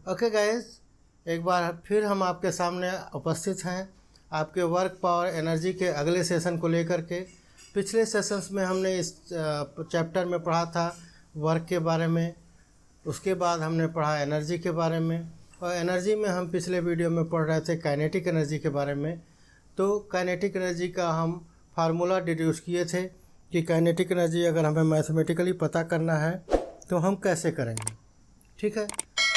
Okay guys, एक बार फिर हम आपके सामने उपस्थित हैं आपके वर्क पावर एनर्जी के अगले सेशन को लेकर के। पिछले सेशंस में हमने इस चैप्टर में पढ़ा था वर्क के बारे में, उसके बाद हमने पढ़ा एनर्जी के बारे में, और एनर्जी में हम पिछले वीडियो में पढ़ रहे थे काइनेटिक एनर्जी के बारे में। तो काइनेटिक एनर्जी का हम फार्मूला डिड्यूस किए थे कि काइनेटिक एनर्जी अगर हमें मैथमेटिकली पता करना है तो हम कैसे करेंगे। ठीक है,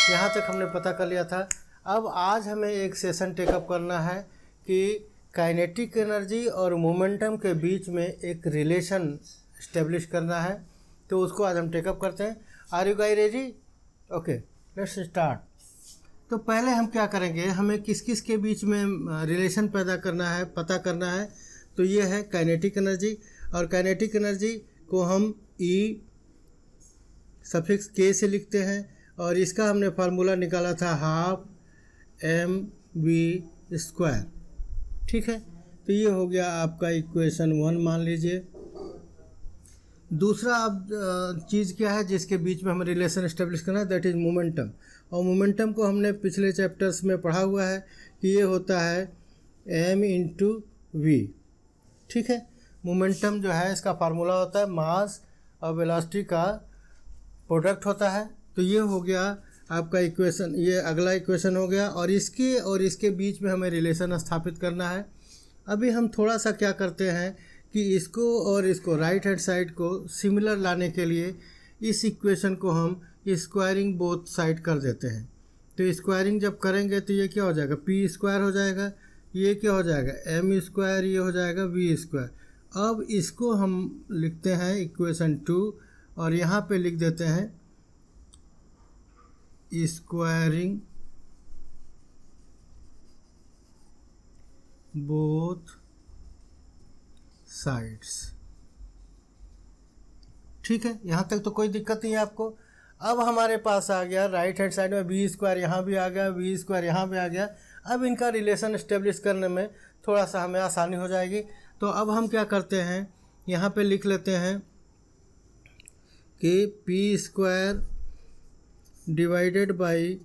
यहाँ तक हमने पता कर लिया था। अब आज हमें एक सेशन टेकअप करना है कि काइनेटिक एनर्जी और मोमेंटम के बीच में एक रिलेशन इस्टेब्लिश करना है, तो उसको आज हम टेकअप करते हैं। Are you guys ready? Okay, let's start. तो पहले हम क्या करेंगे, हमें किस किस के बीच में रिलेशन पैदा करना है, पता करना है। तो ये है काइनेटिक एनर्जी, और काइनेटिक एनर्जी को हम E सफिक्स K से लिखते हैं, और इसका हमने फार्मूला निकाला था 12mv²। ठीक है, तो ये हो गया आपका इक्वेशन 1 मान लीजिए। दूसरा अब चीज़ क्या है जिसके बीच में हमें रिलेशन एस्टेब्लिश करना है, दैट इज़ मोमेंटम। और मोमेंटम को हमने पिछले चैप्टर्स में पढ़ा हुआ है कि ये होता है m/v। ठीक है, मोमेंटम जो है इसका फार्मूला होता है मास और वेलोसिटी का प्रोडक्ट होता है। तो ये हो गया आपका इक्वेशन, ये अगला इक्वेशन हो गया, और इसके बीच में हमें रिलेशन स्थापित करना है। अभी हम थोड़ा सा क्या करते हैं कि इसको और इसको राइट हैंड साइड को सिमिलर लाने के लिए इस इक्वेशन को हम स्क्वायरिंग बोथ साइड कर देते हैं। तो स्क्वायरिंग जब करेंगे तो ये क्या हो जाएगा, p² हो जाएगा, ये क्या हो जाएगा m², ये हो जाएगा v²। अब इसको हम लिखते हैं इक्वेशन 2, और यहाँ पे लिख देते हैं स्क्वायरिंग बोथ साइड्स। ठीक है, यहाँ तक तो कोई दिक्कत नहीं है आपको। अब हमारे पास आ गया राइट हैंड साइड में v², यहाँ भी आ गया v², यहाँ भी आ गया। अब इनका रिलेशन एस्टेब्लिश करने में थोड़ा सा हमें आसानी हो जाएगी। तो अब हम क्या करते हैं, यहाँ पे लिख लेते हैं कि p² divided by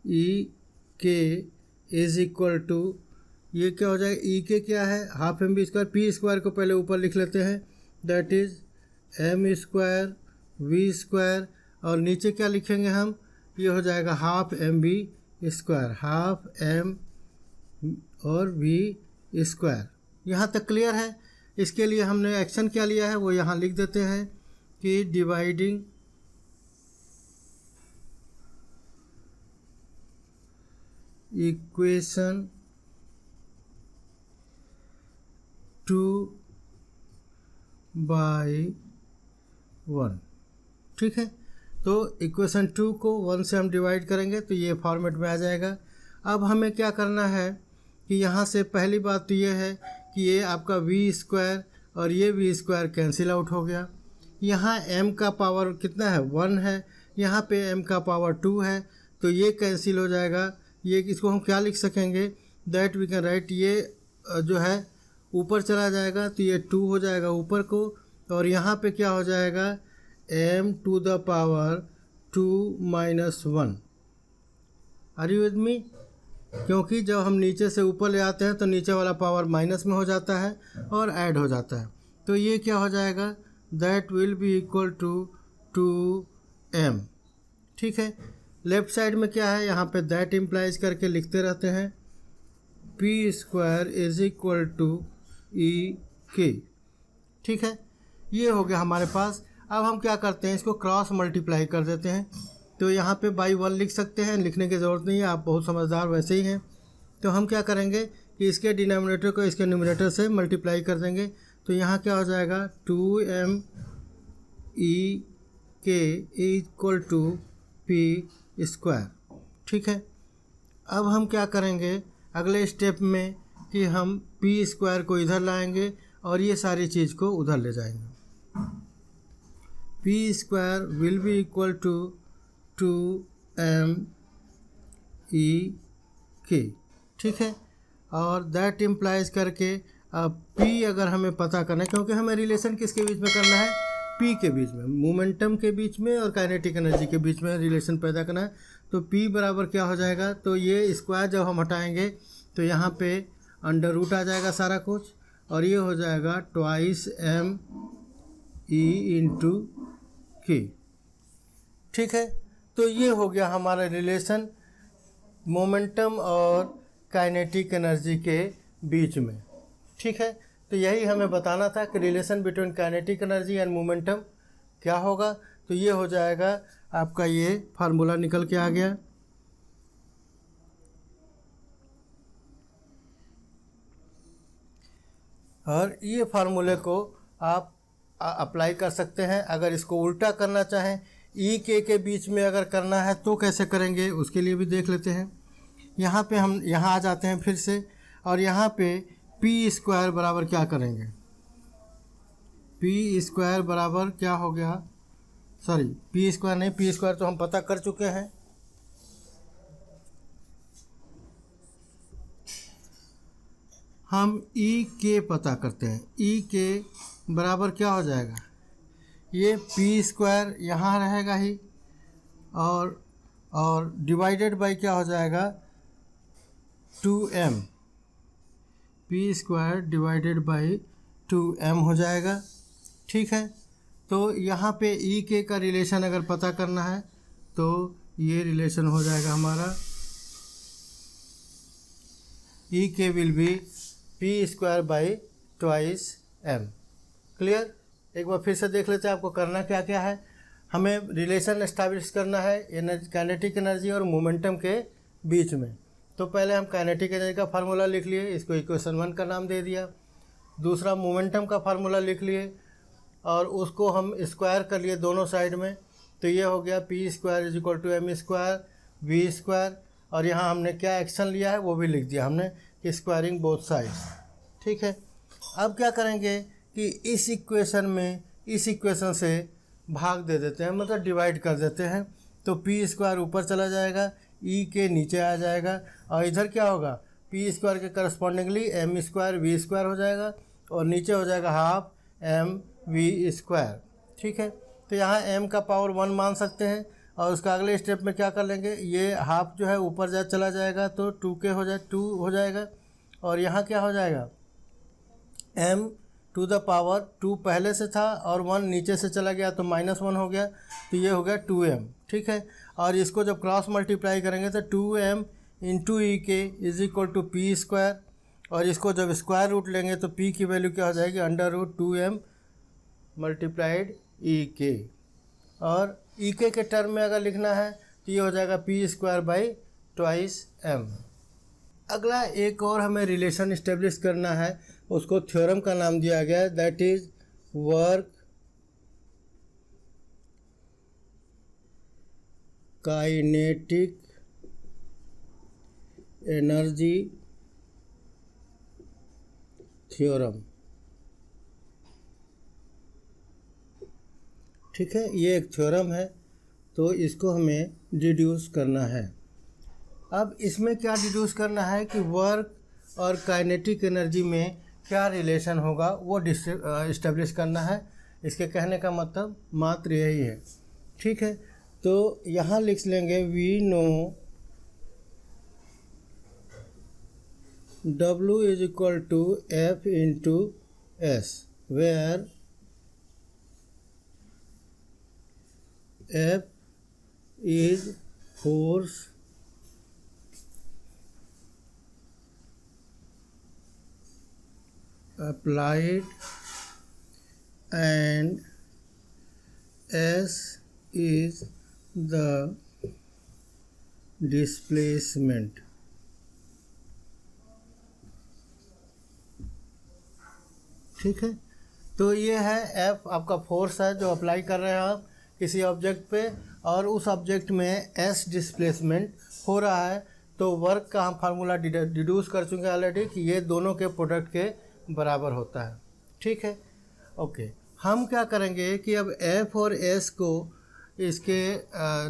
EK is equal to, ये क्या हो जाएगा, EK क्या है 12mv², p² को पहले ऊपर लिख लेते हैं, दैट इज़ m² v², और नीचे क्या लिखेंगे हम, ये हो जाएगा 12mv², 12m और v²। यहाँ तक क्लियर है। इसके लिए हमने एक्शन क्या लिया है वो यहाँ लिख देते हैं कि डिवाइडिंग इक्वेशन 2 बाई 1। ठीक है, तो इक्वेशन 2 को 1 से हम डिवाइड करेंगे तो ये फॉर्मेट में आ जाएगा। अब हमें क्या करना है कि यहाँ से पहली बात तो ये है कि ये आपका v² और ये v² कैंसिल आउट हो गया। यहाँ m का पावर कितना है 1 है, यहाँ पे m का पावर 2 है, तो ये कैंसिल हो जाएगा। ये इसको हम क्या लिख सकेंगे, दैट वी कैन राइट, ये जो है ऊपर चला जाएगा तो ये 2 हो जाएगा ऊपर को, और यहाँ पे क्या हो जाएगा m² 2 - 1। Are you with me? क्योंकि जब हम नीचे से ऊपर ले आते हैं तो नीचे वाला पावर माइनस में हो जाता है और ऐड हो जाता है। तो ये क्या हो जाएगा, that will be equal to 2m। ठीक है, लेफ्ट साइड में क्या है, यहाँ पे दैट इम्प्लाइज करके लिखते रहते हैं p² is equal to EK। ठीक है, ये हो गया हमारे पास। अब हम क्या करते हैं, इसको क्रॉस मल्टीप्लाई कर देते हैं। तो यहाँ पे बाई 1 लिख सकते हैं, लिखने की ज़रूरत नहीं है, आप बहुत समझदार वैसे ही हैं। तो हम क्या करेंगे कि इसके डिनोमिनेटर को इसके न्यूमरेटर से मल्टीप्लाई कर देंगे। तो यहाँ क्या हो जाएगा 2m EK equal to p²। ठीक है, अब हम क्या करेंगे अगले स्टेप में कि हम p² को इधर लाएंगे और ये सारी चीज़ को उधर ले जाएंगे। p² will be equal to 2m EK। ठीक है, और दैट इम्प्लाइज करके अब p अगर हमें पता करना है, क्योंकि हमें रिलेशन किसके बीच में करना है, पी के बीच में, मोमेंटम के बीच में और काइनेटिक एनर्जी के बीच में रिलेशन पैदा करना है। तो पी बराबर क्या हो जाएगा, तो ये स्क्वायर जब हम हटाएंगे तो यहाँ पे अंडर रूट आ जाएगा सारा कुछ, और ये हो जाएगा ट्वाइस एम ई इंटू की। ठीक है, तो ये हो गया हमारा रिलेशन मोमेंटम और काइनेटिक एनर्जी के बीच में। ठीक है, तो यही हमें बताना था कि relation between kinetic energy and momentum क्या होगा। तो ये हो जाएगा आपका, ये फार्मूला निकल के आ गया। और ये फार्मूले को आप अप्लाई कर सकते हैं। अगर इसको उल्टा करना चाहें, ई के बीच में अगर करना है तो कैसे करेंगे, उसके लिए भी देख लेते हैं। यहाँ पे हम यहाँ आ जाते हैं फिर से, और यहाँ पे पी स्क्वायर बराबर क्या करेंगे, पी स्क्वायर बराबर क्या हो गया, सॉरी पी स्क्वायर नहीं, पी स्क्वायर तो हम पता कर चुके हैं। हम ई के पता करते हैं। ई के बराबर क्या हो जाएगा, ये पी स्क्वायर यहाँ रहेगा ही, और डिवाइडेड बाई क्या हो जाएगा 2m, P square divided by 2m हो जाएगा। ठीक है, तो यहाँ पे ई के का रिलेशन अगर पता करना है तो ये रिलेशन हो जाएगा हमारा, E K will be P square by twice M. Clear, एक बार फिर से देख लेते हैं आपको करना क्या क्या है। हमें रिलेशन एस्टैब्लिश करना है काइनेटिक एनर्जी और मोमेंटम के बीच में। तो पहले हम काइनेटिक एनर्जी का फार्मूला लिख लिए, इसको इक्वेशन 1 का नाम दे दिया। दूसरा मोमेंटम का फार्मूला लिख लिए और उसको हम स्क्वायर कर लिए दोनों साइड में। तो ये हो गया P square is equal to M square V square, और यहाँ हमने क्या एक्शन लिया है वो भी लिख दिया हमने कि स्क्वायरिंग बोथ साइड्स। ठीक है, अब क्या करेंगे कि इस इक्वेशन में इस इक्वेशन से भाग दे देते हैं, मतलब डिवाइड कर देते हैं। तो पी स्क्वायर ऊपर चला जाएगा, ई के नीचे आ जाएगा, और इधर क्या होगा, पी स्क्वायर के correspondingly M square V square हो जाएगा, और नीचे हो जाएगा हाफ एम वी स्क्वायर। ठीक है, तो यहाँ m का पावर 1 मान सकते हैं, और उसका अगले स्टेप में क्या कर लेंगे, ये हाफ जो है ऊपर चला जाएगा तो 2 हो जाएगा, और यहाँ क्या हो जाएगा m टू द पावर 2 पहले से था और 1 नीचे से चला गया तो -1 हो गया, तो ये हो गया 2m। ठीक है, और इसको जब क्रॉस मल्टीप्लाई करेंगे तो 2m into E K is equal to P square, और इसको जब स्क्वायर रूट लेंगे तो p की वैल्यू क्या हो जाएगी, अंडर रूट 2m मल्टीप्लाइड ई के। और ई के टर्म में अगर लिखना है तो ये हो जाएगा P square by twice M. अगला एक और हमें रिलेशन इस्टेब्लिश करना है, उसको थ्योरम का नाम दिया गया है, that is work kinetic energy theorem. ठीक है, ये एक थ्योरम है, तो इसको हमें डिड्यूस करना है। अब इसमें क्या डिड्यूस करना है कि वर्क और काइनेटिक एनर्जी में क्या रिलेशन होगा वो इस्टेब्लिश करना है। इसके कहने का मतलब मात्र यही है। ठीक है, तो यहाँ लिख लेंगे we know W is equal to F into S, where F is force applied and S is the displacement। ठीक है, तो ये है F आपका फोर्स है जो अप्लाई कर रहे हैं आप किसी ऑब्जेक्ट पे, और उस ऑब्जेक्ट में S डिस्प्लेसमेंट हो रहा है। तो वर्क का हम फार्मूला डिड्यूस कर चुके हैं ऑलरेडी कि ये दोनों के प्रोडक्ट के बराबर होता है। ठीक है, ओके, हम क्या करेंगे कि अब F और S को इसके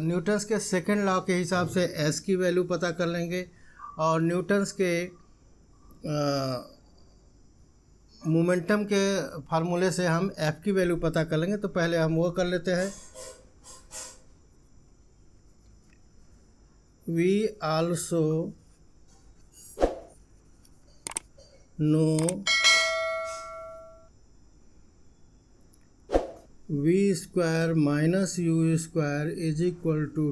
न्यूटन्स के सेकंड लॉ के हिसाब से S की वैल्यू पता कर लेंगे, और न्यूटन्स के मोमेंटम के फार्मूले से हम एफ की वैल्यू पता कर लेंगे। तो पहले हम वो कर लेते हैं। We also know V square minus you square is equal to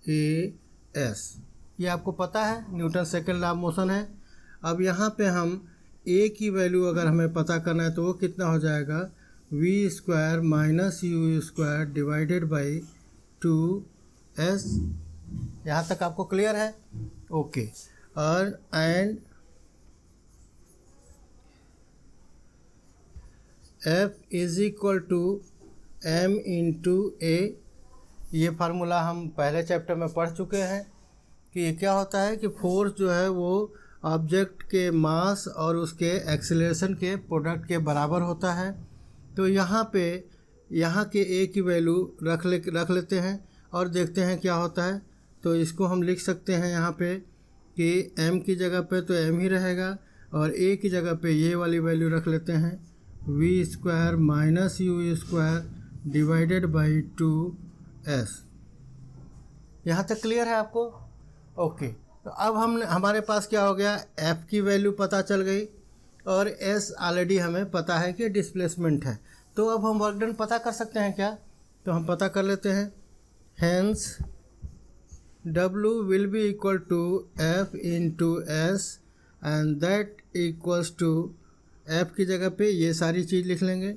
2as। ये आपको पता है, Newton second law of motion है। अब यहाँ पे हम a की वैल्यू अगर हमें पता करना है तो वो कितना हो जाएगा, we square minus you square divided by 2s। यहाँ तक आपको क्लियर है? ओके। और and F is equal to m into a. ये फार्मूला हम पहले चैप्टर में पढ़ चुके हैं कि ये क्या होता है कि फोर्स जो है वो ऑब्जेक्ट के मास और उसके एक्सीलरेशन के प्रोडक्ट के बराबर होता है। तो यहाँ पे यहाँ के a की वैल्यू रख लेते हैं और देखते हैं क्या होता है। तो इसको हम लिख सकते हैं यहाँ पे कि m की जगह पे तो m ही रहेगा और a की जगह पे ये वाली वैल्यू रख लेते हैं, V square minus you square divided by 2s। यहाँ तक क्लियर है आपको? ओके। तो अब हमारे पास क्या हो गया, f की वैल्यू पता चल गई और s ऑलरेडी हमें पता है कि डिस्प्लेसमेंट है। तो अब हम वर्क डन पता कर सकते हैं क्या? तो हम पता कर लेते हैं। Hence w will be equal to f into S and that equals to, f की जगह पे ये सारी चीज़ लिख लेंगे,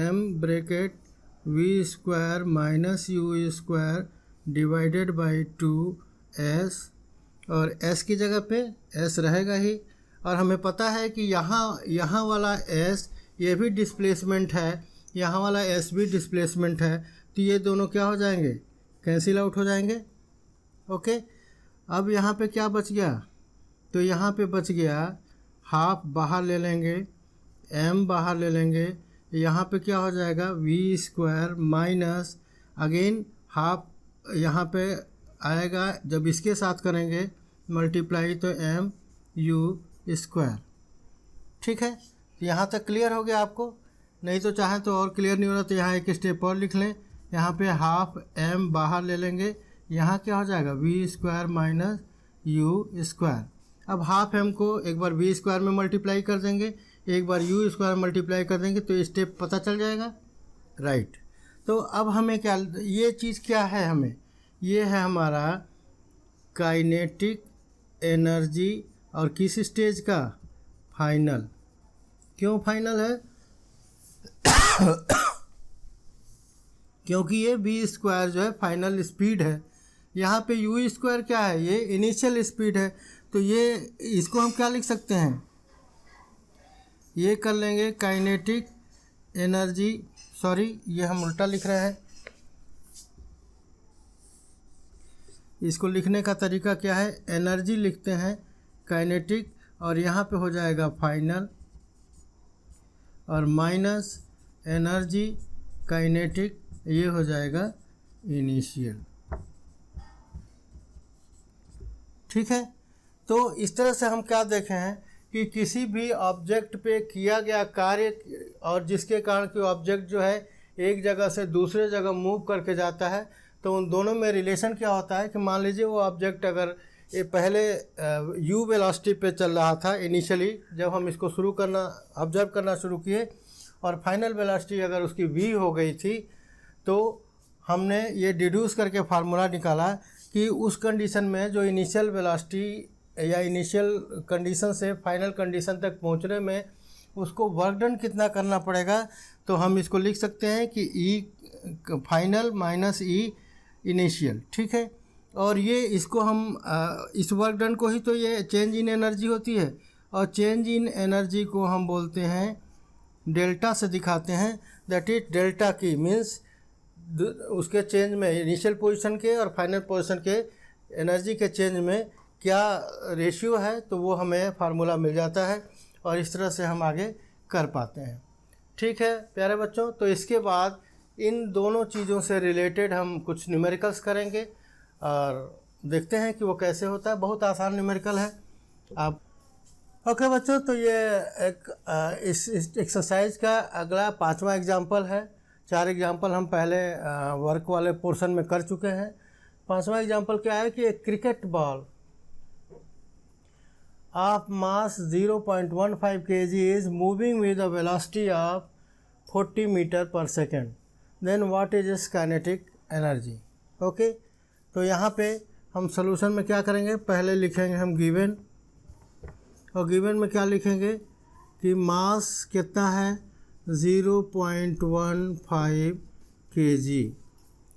m bracket V square minus you square divided by 2s और s की जगह पे s रहेगा ही। और हमें पता है कि यहाँ वाला s ये भी डिस्प्लेसमेंट है, यहाँ वाला s भी डिस्प्लेसमेंट है। तो ये दोनों क्या हो जाएंगे, कैंसिल आउट हो जाएंगे। ओके। अब यहाँ पे क्या बच गया, तो यहाँ पे बच गया हाफ बाहर ले लेंगे, m बाहर ले लेंगे, यहाँ पे क्या हो जाएगा we square minus again half यहाँ पे आएगा, जब इसके साथ करेंगे मल्टीप्लाई तो m u स्क्वायर। ठीक है, यहाँ तक क्लियर हो गया आपको? नहीं तो चाहें तो और क्लियर नहीं हो रहा तो यहाँ एक स्टेप और लिख लें, यहाँ पे हाफ m बाहर ले लेंगे, यहाँ क्या हो जाएगा we square minus you square. अब हाफ m को एक बार वी स्क्वायर में मल्टीप्लाई कर देंगे, एक बार यू स्क्वायर मल्टीप्लाई कर देंगे तो स्टेप पता चल जाएगा, राइट। तो अब हमें क्या, ये चीज़ क्या है, हमें ये है हमारा काइनेटिक एनर्जी और किस स्टेज का, फाइनल। क्यों फाइनल है? क्योंकि ये वी स्क्वायर जो है फाइनल स्पीड है, यहाँ पे यू स्क्वायर क्या है, ये इनिशियल स्पीड है। तो ये इसको हम क्या लिख सकते हैं, ये कर लेंगे काइनेटिक एनर्जी, सॉरी ये हम उल्टा लिख रहे हैं। इसको लिखने का तरीका क्या है, एनर्जी लिखते हैं काइनेटिक और यहाँ पे हो जाएगा फाइनल और माइनस एनर्जी काइनेटिक, ये हो जाएगा इनिशियल। ठीक है, तो इस तरह से हम क्या देखे हैं कि किसी भी ऑब्जेक्ट पे किया गया कार्य और जिसके कारण कि ऑब्जेक्ट जो है एक जगह से दूसरे जगह मूव करके जाता है, तो उन दोनों में रिलेशन क्या होता है कि मान लीजिए वो ऑब्जेक्ट अगर ये पहले u वेलोसिटी पे चल रहा था इनिशियली, जब हम इसको शुरू करना ऑब्जर्व करना शुरू किए, और फाइनल वेलोसिटी अगर उसकी v हो गई थी, तो हमने ये डिड्यूस करके फार्मूला निकाला कि उस कंडीशन में जो इनिशियल वेलोसिटी या इनिशियल कंडीशन से फाइनल कंडीशन तक पहुंचने में उसको वर्क डन कितना करना पड़ेगा। तो हम इसको लिख सकते हैं कि ई फाइनल माइनस ई इनिशियल। ठीक है, और ये इसको हम इस वर्क डन को ही तो ये चेंज इन एनर्जी होती है, और चेंज इन एनर्जी को हम बोलते हैं डेल्टा से दिखाते हैं। दैट इज डेल्टा की मीन्स उसके चेंज में इनिशियल पोजीशन के और फाइनल पोजीशन के एनर्जी के चेंज में क्या रेशियो है, तो वो हमें फार्मूला मिल जाता है और इस तरह से हम आगे कर पाते हैं। ठीक है प्यारे बच्चों, तो इसके बाद इन दोनों चीज़ों से रिलेटेड हम कुछ न्यूमेरिकल्स करेंगे और देखते हैं कि वो कैसे होता है। बहुत आसान न्यूमेरिकल है। आप ओके बच्चों, तो ये एक इस एक्सरसाइज का अगला 5वां एग्जाम्पल है। 4 एग्जाम्पल हम पहले वर्क वाले पोर्शन में कर चुके हैं। 5वां एग्जाम्पल क्या है कि एक cricket ball of mass 0.15 kg is moving with a velocity of 40 metre per second, then what is its kinetic energy. Okay, तो यहाँ पे हम सोल्यूशन में क्या करेंगे, पहले लिखेंगे हम गिवन, और गिवन में क्या लिखेंगे कि मास कितना है 0.15 kg।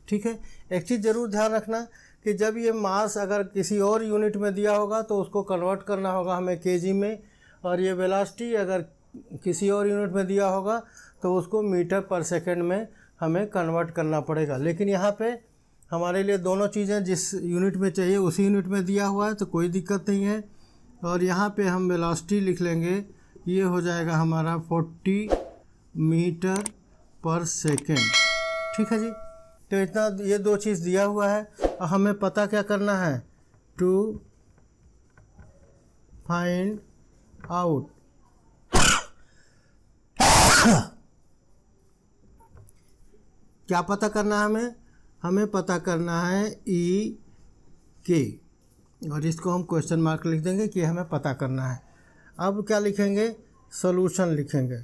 ठीक है, एक चीज़ ज़रूर ध्यान रखना कि जब ये मास अगर किसी और यूनिट में दिया होगा तो उसको कन्वर्ट करना होगा हमें केजी में, और ये वेलोसिटी अगर किसी और यूनिट में दिया होगा तो उसको मीटर पर सेकंड में हमें कन्वर्ट करना पड़ेगा। लेकिन यहाँ पे हमारे लिए दोनों चीज़ें जिस यूनिट में चाहिए उसी यूनिट में दिया हुआ है, तो कोई दिक्कत नहीं है। और यहाँ पे हम वेलोसिटी लिख लेंगे, ये हो जाएगा हमारा 40 मीटर पर सेकेंड। ठीक है जी, तो इतना ये दो चीज़ दिया हुआ है। और हमें पता क्या करना है, टू फाइंड आउट क्या पता करना है हमें पता करना है ई के, और इसको हम क्वेश्चन मार्क लिख देंगे कि हमें पता करना है। अब क्या लिखेंगे, सॉल्यूशन लिखेंगे।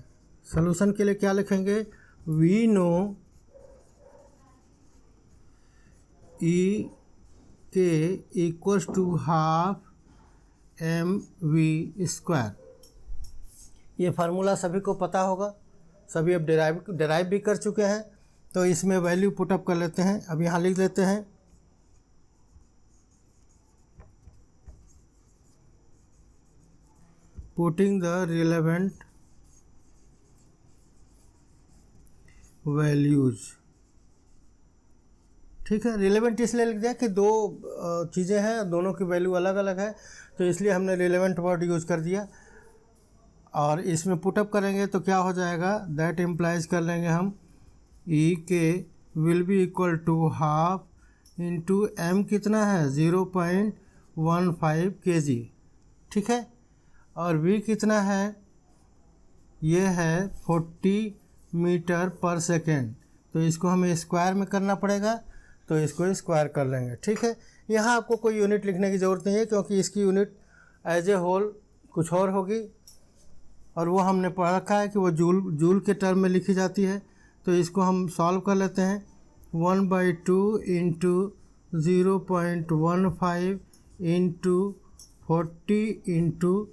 सॉल्यूशन के लिए क्या लिखेंगे, वी नो ई के इक्वल्स टू हाफ mv²। ये फार्मूला सभी को पता होगा, सभी अब डिराइव भी कर चुके हैं। तो इसमें वैल्यू पुटअप कर लेते हैं। अब यहाँ लिख देते हैं पुटिंग द रिलेवेंट वैल्यूज। ठीक है, रिलेवेंट इसलिए लिख दिया कि दो चीज़ें हैं, दोनों की वैल्यू अलग अलग है, तो इसलिए हमने रिलेवेंट वर्ड यूज़ कर दिया। और इसमें पुटअप करेंगे तो क्या हो जाएगा, दैट इम्प्लाइज कर लेंगे हम E K will be equal to half into M कितना है 0.15 kg। ठीक है, और वी कितना है, ये है 40 मीटर पर सेकेंड, तो इसको हमें स्क्वायर में करना पड़ेगा, तो इसको स्क्वायर कर लेंगे। ठीक है, यहाँ आपको कोई यूनिट लिखने की ज़रूरत नहीं है क्योंकि इसकी यूनिट एज ए होल कुछ और होगी, और वो हमने पढ़ रखा है कि वो जूल के टर्म में लिखी जाती है। तो इसको हम सॉल्व कर लेते हैं, 1/2 इंटू 0.15 इंटू 40 इंटू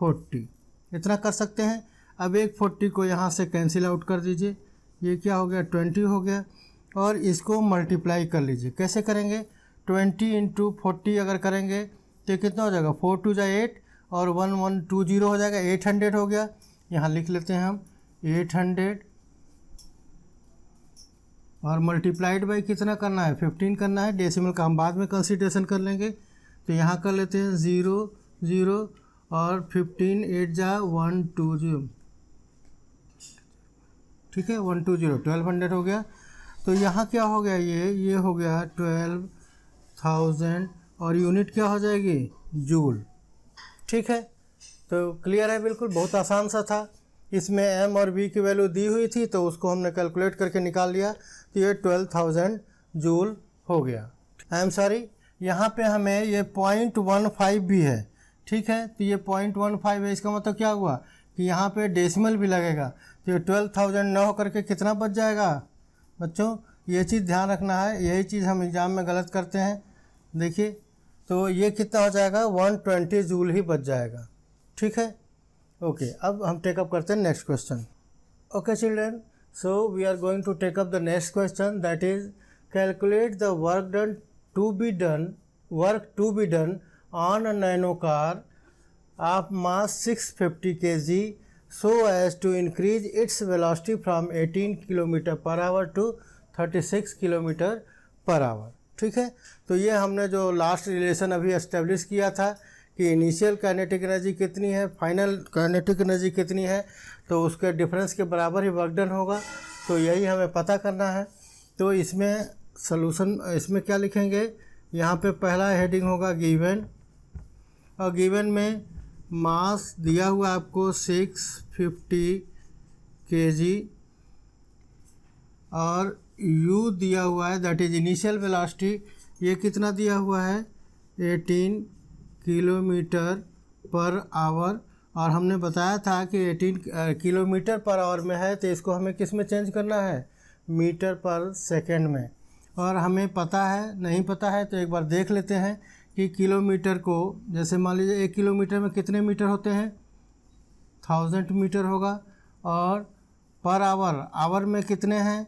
40, इतना कर सकते हैं। अब एक 40 को यहाँ से कैंसिल आउट कर दीजिए, ये क्या हो गया 20 हो गया, और इसको मल्टीप्लाई कर लीजिए। कैसे करेंगे, 20 इंटू 40 अगर करेंगे तो कितना हो जाएगा, 4 2 जा 8 और 1120 हो जाएगा, 800 हो गया। यहाँ लिख लेते हैं हम 800, और मल्टीप्लाइड बाई कितना करना है, 15 करना है। डेसिमल का हम बाद में कंसिडरेशन कर लेंगे, तो यहाँ कर लेते हैं 0 0 और 15 8 जा 120। ठीक है, 120 1200 हो गया। तो यहाँ क्या हो गया, ये हो गया 12,000, और यूनिट क्या हो जाएगी, जूल। ठीक है, तो क्लियर है, बिल्कुल बहुत आसान सा था। इसमें m और v की वैल्यू दी हुई थी तो उसको हमने कैलकुलेट करके निकाल लिया, तो ये 12,000 जूल हो गया। आई एम सॉरी, यहाँ पे हमें ये 0.15 भी है। ठीक है, तो ये 0.15 है, इसका मतलब क्या हुआ कि यहाँ पे डेसिमल भी लगेगा, तो ये 12,000 न होकर के कितना बच जाएगा बच्चों, ये चीज़ ध्यान रखना है, यही चीज़ हम एग्ज़ाम में गलत करते हैं। देखिए, तो ये कितना हो जाएगा, 120 जूल ही बच जाएगा। ठीक है, ओके, अब हम टेकअप करते हैं next question. Okay children, so we are going to take up the next question, that is calculate the work to be done on a Nano car of mass 650 kg so as to increase its velocity from 18 km/h to 36 km/h। ठीक है, तो ये हमने जो last relation अभी establish किया था कि इनिशियल काइनेटिक एनर्जी कितनी है, फाइनल काइनेटिक एनर्जी कितनी है, तो उसके डिफरेंस के बराबर ही वर्क डन होगा, तो यही हमें पता करना है। तो इसमें सॉल्यूशन, इसमें क्या लिखेंगे, यहाँ पे पहला हेडिंग होगा गिवन, और गिवन में मास दिया हुआ आपको 650 kg और u दिया हुआ है दैट इज इनिशियल वेलोसिटी, ये कितना दिया हुआ है 18 किलोमीटर पर आवर। और हमने बताया था कि 18 किलोमीटर पर आवर में है तो इसको हमें किस में चेंज करना है, मीटर पर सेकंड में। और हमें पता है, नहीं पता है तो एक बार देख लेते हैं कि किलोमीटर को, जैसे मान लीजिए 1 किलोमीटर में कितने मीटर होते हैं, 1000 मीटर होगा। और पर आवर, आवर में कितने हैं,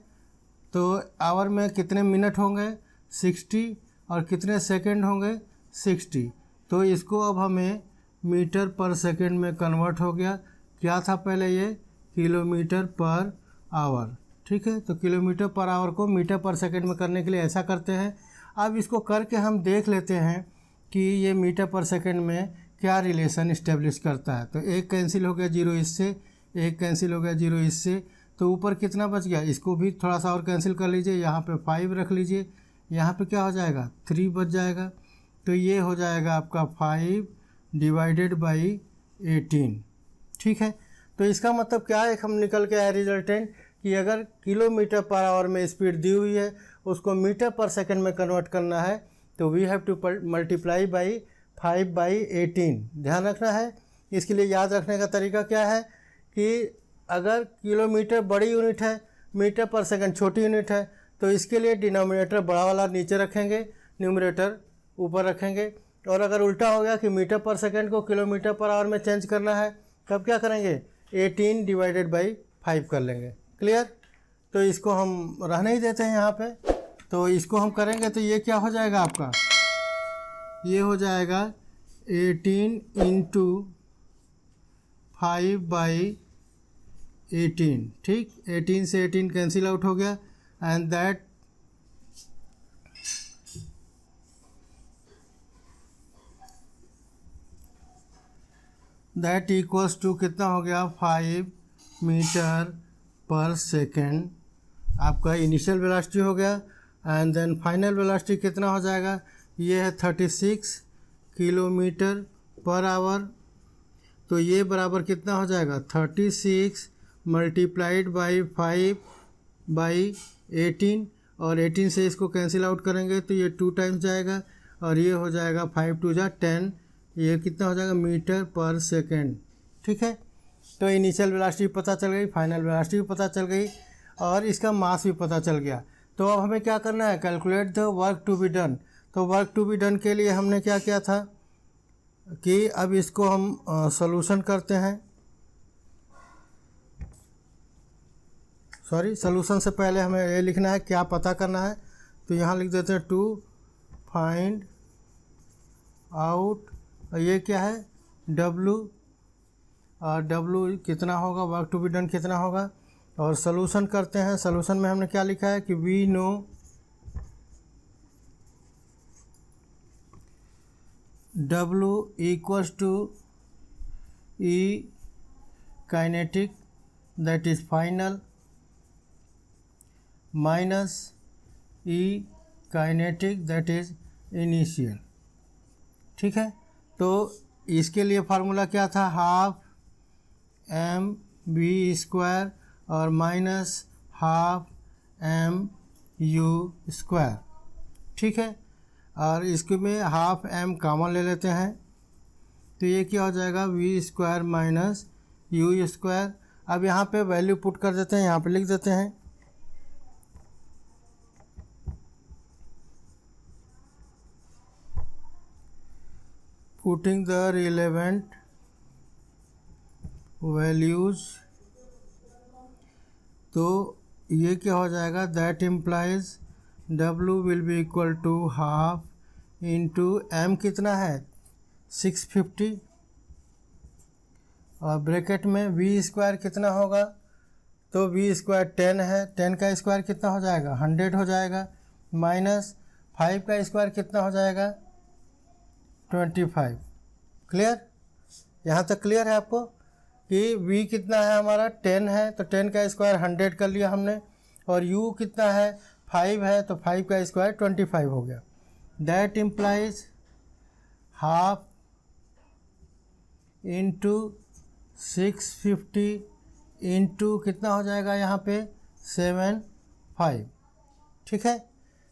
तो आवर में कितने मिनट होंगे 60 और कितने सेकंड होंगे 60। तो इसको अब हमें मीटर पर सेकंड में कन्वर्ट हो गया, क्या था पहले ये किलोमीटर पर आवर, ठीक है। तो किलोमीटर पर आवर को मीटर पर सेकंड में करने के लिए ऐसा करते हैं। अब इसको करके हम देख लेते हैं कि ये मीटर पर सेकंड में क्या रिलेशन इस्टेब्लिश करता है। तो एक कैंसिल हो गया 0 इससे, एक कैंसिल हो गया 0 इससे, तो ऊपर कितना बच गया, इसको भी थोड़ा सा और कैंसिल कर लीजिए, यहाँ पे 5 रख लीजिए, यहाँ पे क्या हो जाएगा 3 बच जाएगा। तो ये हो जाएगा आपका 5 डिवाइडेड बाई 18, ठीक है। तो इसका मतलब क्या है, हम निकल के आए रिजल्टेंट कि अगर किलोमीटर पर आवर में स्पीड दी हुई है उसको मीटर पर सेकंड में कन्वर्ट करना है तो we have to multiply by 5/18। ध्यान रखना है, इसके लिए याद रखने का तरीका क्या है कि अगर किलोमीटर बड़ी यूनिट है, मीटर पर सेकंड छोटी यूनिट है, तो इसके लिए डिनोमिनेटर बड़ा वाला नीचे रखेंगे, न्यूमरेटर ऊपर रखेंगे। और अगर उल्टा हो गया कि मीटर पर सेकंड को किलोमीटर पर आवर में चेंज करना है तब क्या करेंगे 18 डिवाइडेड बाई 5 कर लेंगे। क्लियर। तो इसको हम रहने ही देते हैं यहाँ पे। तो इसको हम करेंगे तो ये क्या हो जाएगा आपका, ये हो जाएगा 18 इंटू 5/18, ठीक। 18 से 18 कैंसिल आउट हो गया एंड दैट इक्वल्स टू कितना हो गया 5 मीटर पर सेकेंड आपका इनिशियल वेलोसिटी हो गया। एंड देन फाइनल वेलोसिटी कितना हो जाएगा, ये है 36 किलोमीटर पर आवर। तो ये बराबर कितना हो जाएगा 36 मल्टीप्लाइड बाई 5/18 और 18 से इसको कैंसिल आउट करेंगे तो ये 2 टाइम्स जाएगा और ये हो जाएगा 5 2 जा 10, ये कितना हो जाएगा मीटर पर सेकेंड, ठीक है। तो इनिशियल वेलोसिटी पता चल गई, फाइनल वेलोसिटी भी पता चल गई और इसका मास भी पता चल गया। तो अब हमें क्या करना है, calculate the work to be done. तो वर्क टू बी डन के लिए हमने क्या किया था कि अब इसको हम सॉल्यूशन करते हैं। सॉरी, सॉल्यूशन से पहले हमें ये लिखना है क्या पता करना है। तो यहाँ लिख देते हैं टू फाइंड आउट, ये क्या है W, और W कितना होगा, वर्क टू बी डन कितना होगा। और सॉल्यूशन करते हैं। सॉल्यूशन में हमने क्या लिखा है कि we know W equals to E kinetic that is final minus E kinetic that is initial, ठीक है। तो इसके लिए फार्मूला क्या था, हाफ mv² और माइनस हाफ mu², ठीक है। और इसके में हाफ m कॉमन ले लेते हैं तो ये क्या हो जाएगा v² माइनस u²। अब यहाँ पे वैल्यू पुट कर देते हैं, यहाँ पे लिख देते हैं पुटिंग द रिलेवेंट वैल्यूज। तो ये क्या हो जाएगा, that implies W will be equal to half into m कितना है 650 और ब्रैकेट में v² कितना होगा, तो v² 10 है, 10 का स्क्वायर कितना हो जाएगा 100 हो जाएगा, माइनस 5 का स्क्वायर कितना हो जाएगा 25। क्लियर, यहाँ तक क्लियर है आपको कि v कितना है हमारा 10 है तो 10 का स्क्वायर 100 कर लिया हमने, और u कितना है 5 है तो 5 का स्क्वायर 25 हो गया। That implies half into 650 into कितना हो जाएगा यहाँ पे 75, ठीक है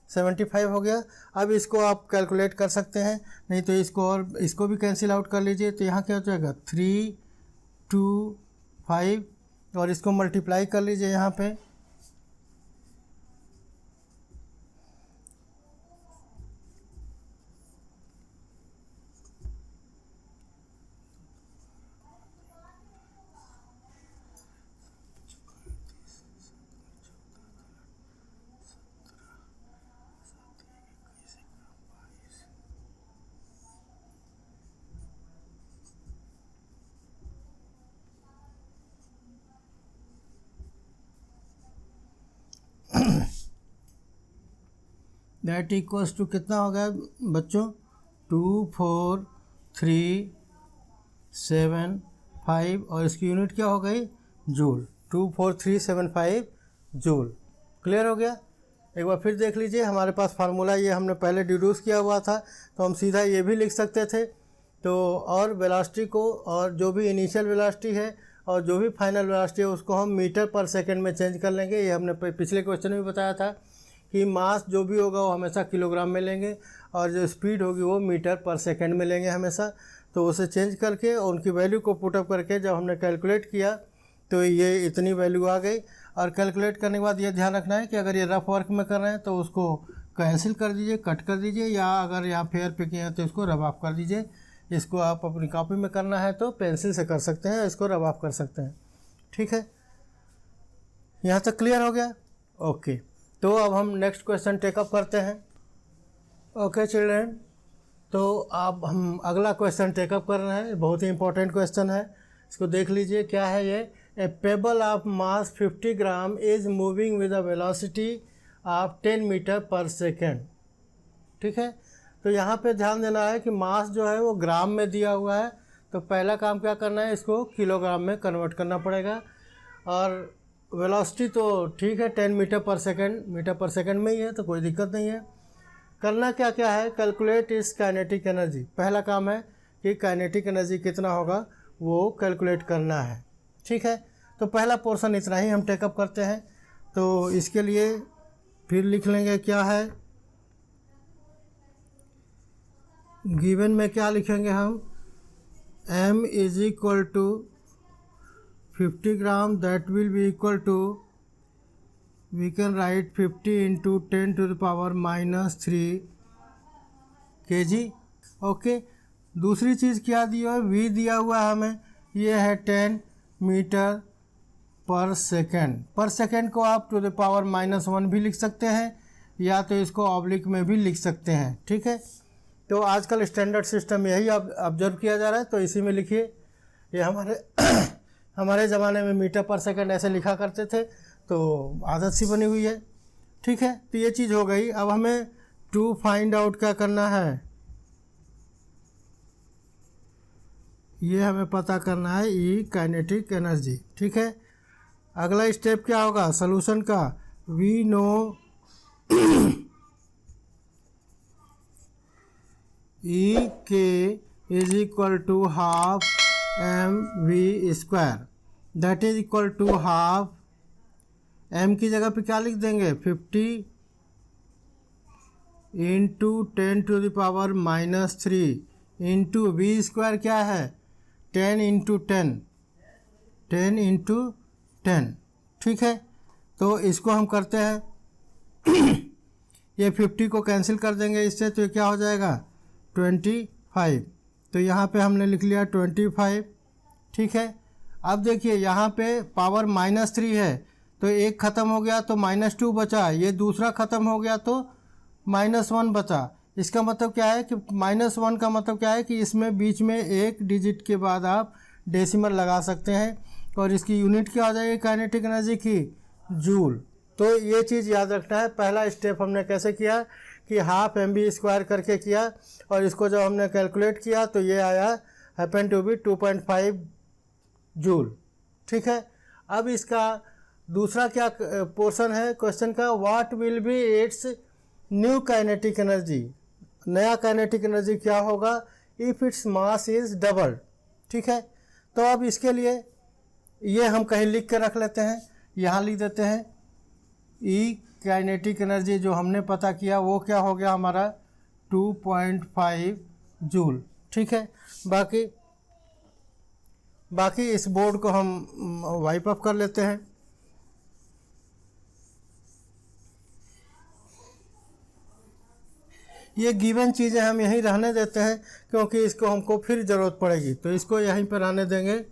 75 हो गया। अब इसको आप कैलकुलेट कर सकते हैं, नहीं तो इसको और इसको भी कैंसिल आउट कर लीजिए। तो यहाँ क्या हो जाएगा 325 और इसको मल्टीप्लाई कर लीजिए यहाँ पे। दैट इक्वल्स टू कितना हो गया बच्चों 24375 और इसकी यूनिट क्या हो गई जूल, 24375 जूल। क्लियर हो गया। एक बार फिर देख लीजिए, हमारे पास फार्मूला ये हमने पहले डिड्यूस किया हुआ था, तो हम सीधा ये भी लिख सकते थे। तो और वेलोसिटी को, और जो भी इनिशियल वेलोसिटी है और जो भी फाइनल वेलोसिटी है उसको हम मीटर पर सेकंड में चेंज कर लेंगे। ये हमने पिछले क्वेश्चन में बताया था कि मास जो भी होगा वो हमेशा किलोग्राम में लेंगे और जो स्पीड होगी वो मीटर पर सेकंड में लेंगे हमेशा। तो उसे चेंज करके और उनकी वैल्यू को पुटअप करके जब हमने कैलकुलेट किया तो ये इतनी वैल्यू आ गई। और कैलकुलेट करने के बाद ये ध्यान रखना है कि अगर ये रफ वर्क में कर रहे हैं तो उसको कैंसिल कर दीजिए, कट कर दीजिए, या अगर यहाँ फेयर पे किए हैं तो इसको रब ऑफ कर दीजिए। इसको आप अपनी कॉपी में करना है तो पेंसिल से कर सकते हैं, इसको रब ऑफ कर सकते हैं, ठीक है। यहाँ तक क्लियर हो गया। ओके, तो अब हम नेक्स्ट क्वेश्चन टेकअप करते हैं। ओके चिल्ड्रेन, तो अब हम अगला क्वेश्चन टेकअप कर रहे हैं। बहुत ही इंपॉर्टेंट क्वेश्चन है, इसको देख लीजिए क्या है ये। A pebble of mass 50 gram is moving with a velocity of 10 metre per second, ठीक है। तो यहाँ पे ध्यान देना है कि मास जो है वो ग्राम में दिया हुआ है, तो पहला काम क्या करना है, इसको किलोग्राम में कन्वर्ट करना पड़ेगा। और वेलोसिटी तो ठीक है 10 मीटर पर सेकंड में ही है, तो कोई दिक्कत नहीं है। करना क्या क्या है, कैलकुलेट इस काइनेटिक एनर्जी। पहला काम है कि काइनेटिक एनर्जी कितना होगा वो कैलकुलेट करना है, ठीक है। तो पहला पोर्शन इतना ही हम टेकअप करते हैं। तो इसके लिए फिर लिख लेंगे क्या है, गिवन में क्या लिखेंगे हम, m is equal to 50 gram, that will be equal to, we can write 50 into 10 to the power -3 kg। Okay, दूसरी चीज़ क्या दिया है, v दिया हुआ है हमें, ये है 10 मीटर पर सेकेंड को आप टू द पावर -1 भी लिख सकते हैं, या तो इसको ऑब्लिक में भी लिख सकते हैं, ठीक है। तो आजकल स्टैंडर्ड सिस्टम यही अब ऑब्जर्व किया जा रहा है, तो इसी में लिखिए। ये हमारे ज़माने में मीटर पर सेकंड ऐसे लिखा करते थे, तो आदत सी बनी हुई है, ठीक है। तो ये चीज़ हो गई। अब हमें टू फाइंड आउट क्या करना है, ये हमें पता करना है ई काइनेटिक एनर्जी, ठीक है। अगला स्टेप क्या होगा सॉल्यूशन का, we know E K is equal to half mv², that is equal to half, m की जगह पे क्या लिख देंगे 50 into 10 to the power -3 into v² क्या है 10 इंटू 10, ठीक है। तो इसको हम करते हैं ये 50 को कैंसिल कर देंगे इससे, तो ये क्या हो जाएगा 25। तो यहाँ पे हमने लिख लिया 25, ठीक है। अब देखिए यहाँ पे पावर -3 है, तो एक ख़त्म हो गया तो -2 बचा, ये दूसरा ख़त्म हो गया तो -1 बचा। इसका मतलब क्या है कि -1 का मतलब क्या है कि इसमें बीच में एक डिजिट के बाद आप डेसिमल लगा सकते हैं, और इसकी यूनिट क्या हो जाएगी काइनेटिक एनर्जी की, जूल। तो ये चीज़ याद रखना है। पहला स्टेप हमने कैसे किया कि हाफ mv² करके किया, और इसको जब हमने कैलकुलेट किया तो ये आया हैपन टू बी 2.5 जूल, ठीक है। अब इसका दूसरा क्या पोर्शन है क्वेश्चन का, what will be it's new kinetic energy. नया काइनेटिक एनर्जी क्या होगा if its mass is double, ठीक है। तो अब इसके लिए ये हम कहीं लिख के रख लेते हैं, यहाँ लिख देते हैं ई काइनेटिक एनर्जी जो हमने पता किया वो क्या हो गया हमारा 2.5 जूल, ठीक है। बाकी इस बोर्ड को हम वाइप अप कर लेते हैं। ये गिवन चीज़ें हम यहीं रहने देते हैं क्योंकि इसको हमको फिर ज़रूरत पड़ेगी, तो इसको यहीं पर रहने देंगे,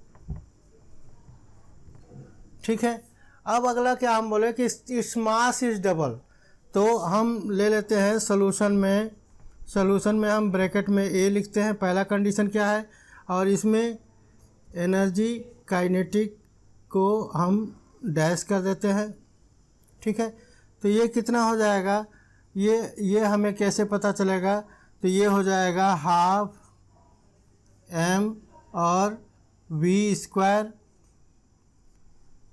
ठीक है। अब अगला क्या हम बोले कि इस मास इज डबल, तो हम ले लेते हैं सॉल्यूशन में हम ब्रैकेट में ए लिखते हैं, पहला कंडीशन क्या है, और इसमें एनर्जी काइनेटिक को हम डैश कर देते हैं, ठीक है। तो ये कितना हो जाएगा, ये हमें कैसे पता चलेगा, तो ये हो जाएगा हाफ एम और वी स्क्वायर,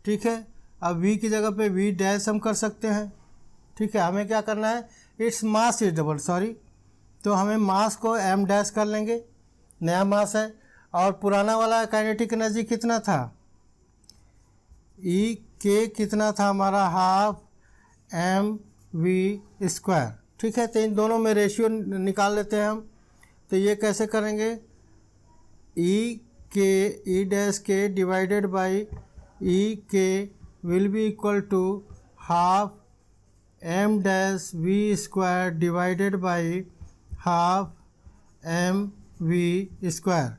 ठीक है। अब v की जगह पे v डैश हम कर सकते हैं, ठीक है। हमें क्या करना है, its mass is double, sorry, तो हमें मास को m डैश कर लेंगे, नया मास है। और पुराना वाला काइनेटिक एनर्जी कितना था, ई के कितना था हमारा हाफ एम वी स्क्वायर, ठीक है। तो इन दोनों में रेशियो निकाल लेते हैं हम। तो ये कैसे करेंगे, E dash K divided by E K will be equal to half M dash V square divided by half M V square.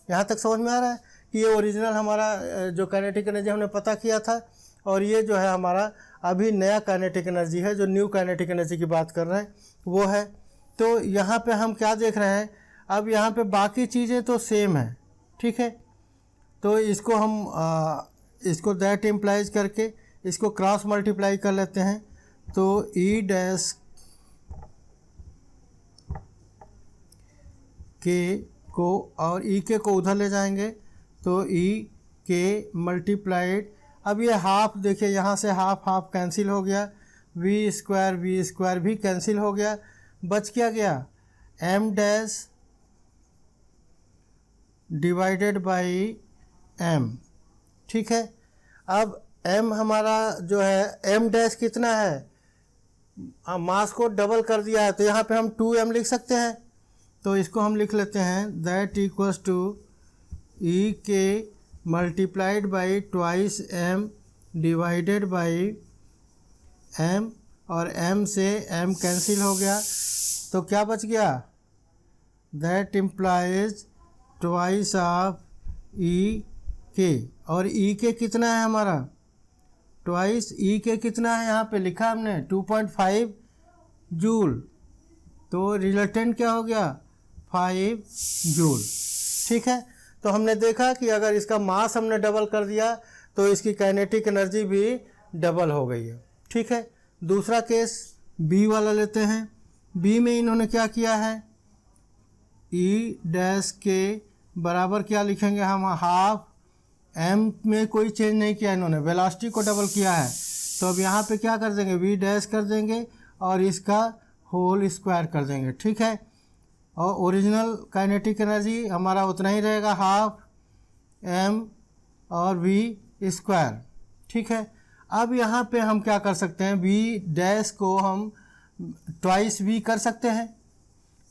यहाँ तक समझ में आ रहा है कि ये ओरिजिनल हमारा जो काइनेटिक एनर्जी हमने पता किया था, और ये जो है हमारा अभी नया काइनेटिक एनर्जी है, जो न्यू काइनेटिक एनर्जी की बात कर रहे हैं वो है। तो यहाँ पे हम क्या देख रहे हैं, अब यहाँ पे बाकी चीज़ें तो सेम है, ठीक है। तो इसको हम इसको दैट इम्प्लाइज करके इसको क्रॉस मल्टीप्लाई कर लेते हैं। तो ई डैश के को और ई के को उधर ले जाएंगे, तो ई के मल्टीप्लाइड, अब ये हाफ देखिए यहाँ से हाफ कैंसिल हो गया, वी स्क्वायर भी कैंसिल हो गया, बच क्या गया M dash divided by M, ठीक है। अब m हमारा जो है m डैश कितना है, मास को डबल कर दिया है, तो यहाँ पे हम 2m लिख सकते हैं। तो इसको हम लिख लेते हैं that equals to E K multiplied by twice m divided by m, और m से m कैंसिल हो गया, तो क्या बच गया, दैट इम्प्लाइज ट्वाइस ऑफ ई के, और ई के कितना है हमारा, ट्वाइस ई के कितना है, यहाँ पे लिखा हमने 2.5 जूल, तो रिजल्टेंट क्या हो गया 5 जूल, ठीक है। तो हमने देखा कि अगर इसका मास हमने डबल कर दिया तो इसकी काइनेटिक एनर्जी भी डबल हो गई है, ठीक है। दूसरा केस बी वाला लेते हैं। बी में इन्होंने क्या किया है, ई डैश के बराबर क्या लिखेंगे हम, हाफ एम में कोई चेंज नहीं किया इन्होंने, वेलोसिटी को डबल किया है, तो अब यहाँ पे क्या कर देंगे, वी डैश कर देंगे और इसका होल स्क्वायर कर देंगे, ठीक है। और ओरिजिनल काइनेटिक एनर्जी हमारा उतना ही रहेगा, हाफ एम और वी स्क्वायर, ठीक है। अब यहाँ पे हम क्या कर सकते हैं, वी डैश को हम ट्वाइस वी कर सकते हैं,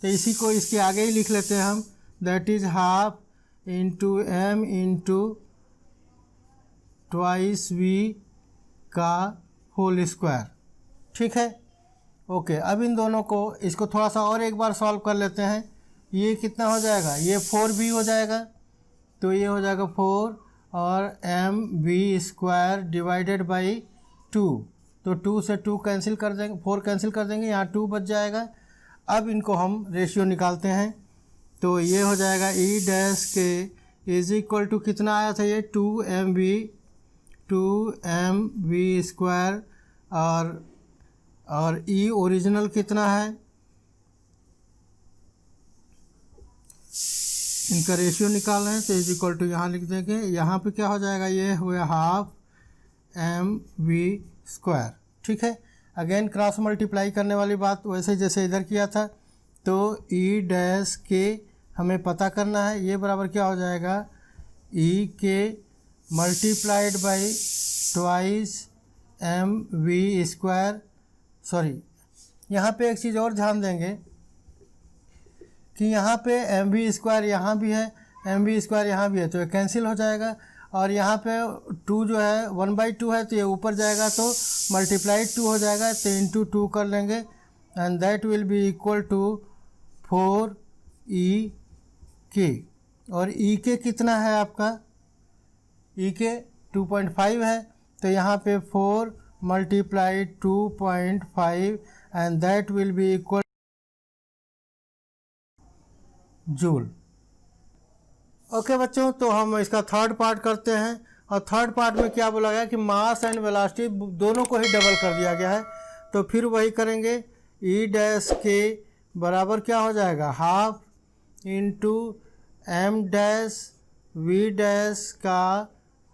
तो इसी को इसके आगे ही लिख लेते हैं हम, that is half into M into twice V का होल स्क्वायर, ठीक है। ओके, अब इन दोनों को इसको थोड़ा सा और एक बार सॉल्व कर लेते हैं। ये कितना हो जाएगा, ये 4b हो जाएगा, तो ये हो जाएगा 4 और M V square divided by 2, तो 2 से 2 कैंसिल कर देंगे, 4 कैंसिल कर देंगे, यहाँ 2 बच जाएगा। अब इनको हम रेशियो निकालते हैं, तो ये हो जाएगा ई डैश के इज इक्वल टू कितना आया था ये 2mv स्क्वायर, और ई ओरिजिनल कितना है, इनका रेशियो निकाल रहे हैं, तो इज इक्वल टू यहाँ लिख देंगे, यहाँ पे क्या हो जाएगा, ये हुआ हाफ एम वी स्क्वायर, ठीक है। अगेन क्रॉस मल्टीप्लाई करने वाली बात वैसे जैसे इधर किया था, तो ई डैश के हमें पता करना है, ये बराबर क्या हो जाएगा, E K multiplied by twice M V square. Sorry, यहाँ पे एक चीज़ और ध्यान देंगे कि यहाँ पे एम वी स्क्वायर यहाँ भी है, एम वी स्क्वायर यहाँ भी है, तो ये कैंसिल हो जाएगा। और यहाँ पे 2 जो है 1/2 है, तो ये ऊपर जाएगा तो मल्टीप्लाइड 2 हो जाएगा, तो इंटू 2 कर लेंगे and that will be equal to 4e के। और ई के कितना है आपका, ई के 2.5 है, तो यहाँ पे 4 multiplied 2.5 and that will be equal joule. Okay बच्चों, तो हम इसका थर्ड पार्ट करते हैं। और थर्ड पार्ट में क्या बोला गया कि मास एंड वेलोसिटी दोनों को ही डबल कर दिया गया है। तो फिर वही करेंगे, ई डैश के बराबर क्या हो जाएगा, half into M dash V dash का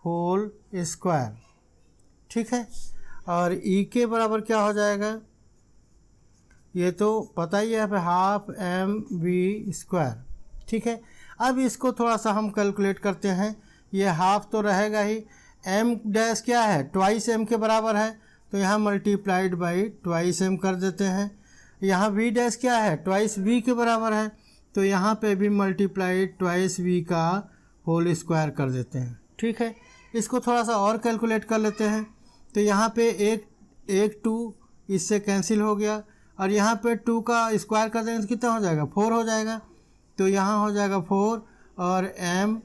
होल स्क्वायर। ठीक है, और ई के बराबर क्या हो जाएगा, ये तो पता ही है, हाफ एम वी स्क्वायर। ठीक है, अब इसको थोड़ा सा हम कैलकुलेट करते हैं। ये हाफ तो रहेगा ही, एम डैश क्या है, ट्वाइस एम के बराबर है, तो यहाँ मल्टीप्लाइड बाई ट्वाइस एम कर देते हैं। यहाँ वी डैश क्या है, ट्वाइस वी के बराबर है, तो यहाँ पे भी मल्टीप्लाइड ट्वाइस वी का होल स्क्वायर कर देते हैं। ठीक है, इसको थोड़ा सा और कैलकुलेट कर लेते हैं। तो यहाँ पे एक 2 इससे कैंसिल हो गया, और यहाँ पे 2 का स्क्वायर कर देंगे तो कितना हो जाएगा, 4 हो जाएगा। तो यहाँ हो जाएगा 4 और m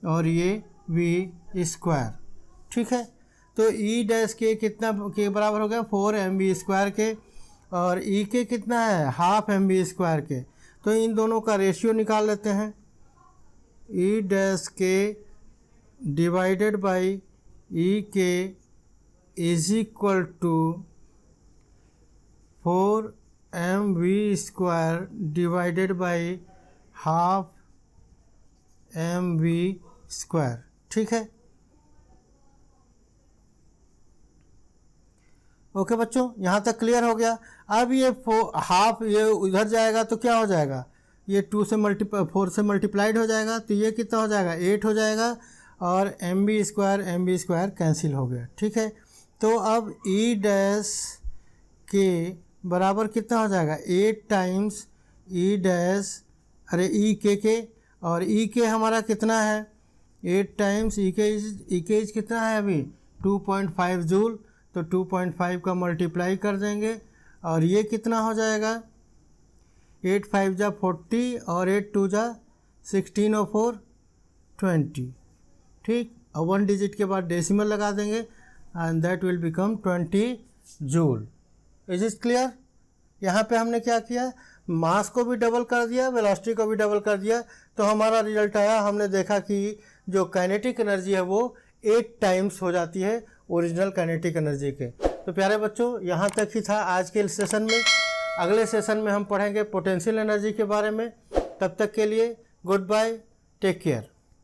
और ये v स्क्वायर। ठीक है, तो ई डैश के कितना के बराबर हो गया, 4 mv स्क्वायर के, और ई के कितना है, हाफ mv स्क्वायर के। तो इन दोनों का रेशियो निकाल लेते हैं, E dash K divided by E K is equal to 4 mv square divided by half mv square. ठीक है, ओके बच्चों, यहाँ तक क्लियर हो गया। अब ये हाफ ये उधर जाएगा तो क्या हो जाएगा, ये 4 से मल्टीप्लाइड हो जाएगा, तो ये कितना हो जाएगा, 8 हो जाएगा, और mv स्क्वायर कैंसिल हो गया। ठीक है, तो अब ई डैश के बराबर कितना हो जाएगा, 8 टाइम्स ई डैश, अरे ई के, और ई के हमारा कितना है, 8 टाइम्स ई के कितना है अभी 2.5 जूल, तो 2.5 का मल्टीप्लाई कर देंगे, और ये कितना हो जाएगा, 8 5 जा 40 और 8 2 जा 16 और 4 20। ठीक, और 1 डिजिट के बाद डेसिमल लगा देंगे and that will become 20 joule. Is it clear. यहाँ पे हमने क्या किया, मास को भी डबल कर दिया, वेलोसिटी को भी डबल कर दिया, तो हमारा रिजल्ट आया, हमने देखा कि जो काइनेटिक एनर्जी है वो 8 टाइम्स हो जाती है ओरिजिनल काइनेटिक एनर्जी के। तो प्यारे बच्चों, यहाँ तक ही था आज के सेशन में। अगले सेशन में हम पढ़ेंगे पोटेंशियल एनर्जी के बारे में। तब तक के लिए गुड बाय, टेक केयर।